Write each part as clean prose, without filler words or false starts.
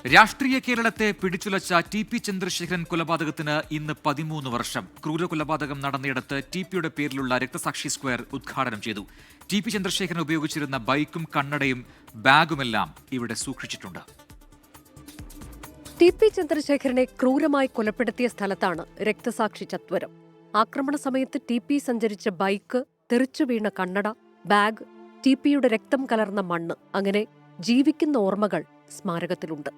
രാഷ്ട്രീയ കേരളത്തെ പിടിച്ചുലച്ച ടി.പി. ചന്ദ്രശേഖരൻ കൊലപാതകത്തിന് ഇന്ന് 13 വർഷം. ക്രൂരകൊലപാതകം നടന്നയിടത്ത് ടി.പിയുടെ പേരിലുള്ള രക്തസാക്ഷി സ്ക്വയർ ഉദ്ഘാടനം ചെയ്തു. ടി.പി. ചന്ദ്രശേഖരൻ ഉപയോഗിച്ചിരുന്ന ബൈക്കും കണ്ണടയും ബാഗുമെല്ലാം ഇവിടെ സൂക്ഷിച്ചിട്ടുണ്ട്. ടി.പി. ചന്ദ്രശേഖരനെ ക്രൂരമായി കൊലപ്പെടുത്തിയ സ്ഥലത്താണ് രക്തസാക്ഷി ചത്വരം. ആക്രമണ സമയത്ത് ടി.പി. സഞ്ചരിച്ച ബൈക്ക്, തെറിച്ചു വീണ കണ്ണട, ബാഗ്, ടി.പിയുടെ രക്തം കലർന്ന മണ്ണ്, അങ്ങനെ ജീവിക്കുന്ന ഓർമ്മകൾ സ്മാരകത്തിലുണ്ട്.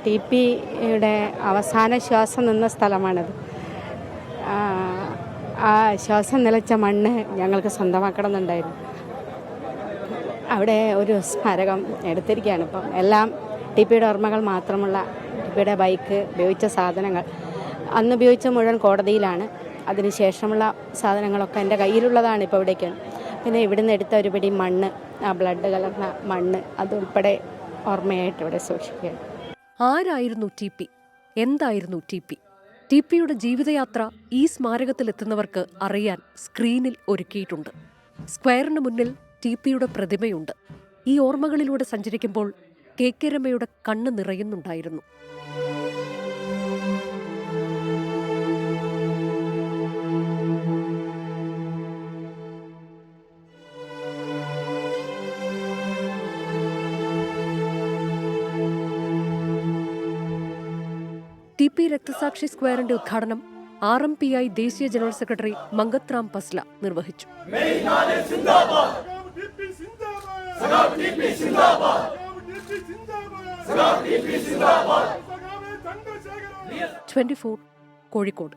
ടി.പിയുടെ അവസാന ശ്വാസം നിന്ന സ്ഥലമാണത്. ആ ശ്വാസം നിലച്ച മണ്ണ് ഞങ്ങൾക്ക് സ്വന്തമാക്കണമെന്നുണ്ടായിരുന്നു. അവിടെ ഒരു സ്മാരകം എടുത്തിരിക്കുകയാണ്. ഇപ്പം എല്ലാം ടി.പിയുടെ ഓർമ്മകൾ മാത്രമുള്ള ടി.പിയുടെ ബൈക്ക്, ഉപയോഗിച്ച സാധനങ്ങൾ, അന്ന് ഉപയോഗിച്ച മുഴുവൻ കോടതിയിലാണ്. അതിനുശേഷമുള്ള സാധനങ്ങളൊക്കെ എൻ്റെ കയ്യിലുള്ളതാണ് ഇപ്പോൾ ഇവിടേക്ക്. പിന്നെ ഇവിടുന്ന് എടുത്ത ഒരു പിടി മണ്ണ്, ആ ബ്ലഡ് കലർന്ന മണ്ണ്, അതുൾപ്പെടെ ഓർമ്മയായിട്ട് ഇവിടെ സൂക്ഷിക്കുകയാണ്. ആരായിരുന്നു ടി.പി? എന്തായിരുന്നു ടി.പി? ടി.പിയുടെ ജീവിതയാത്ര ഈ സ്മാരകത്തിലെത്തുന്നവർക്ക് അറിയാൻ സ്ക്രീനിൽ ഒരുക്കിയിട്ടുണ്ട്. സ്ക്വയറിന് മുന്നിൽ ടി.പിയുടെ പ്രതിമയുണ്ട്. ഈ ഓർമ്മകളിലൂടെ സഞ്ചരിക്കുമ്പോൾ കെ.കെ. രമയുടെ കണ്ണ് നിറയുന്നുണ്ടായിരുന്നു. ടി.പി. രക്തസാക്ഷി സ്ക്വയറിന്റെ ഉദ്ഘാടനം RMPI ദേശീയ ജനറൽ സെക്രട്ടറി മംഗത് റാം പസ്ല നിർവഹിച്ചു. 24 കോഴിക്കോട്.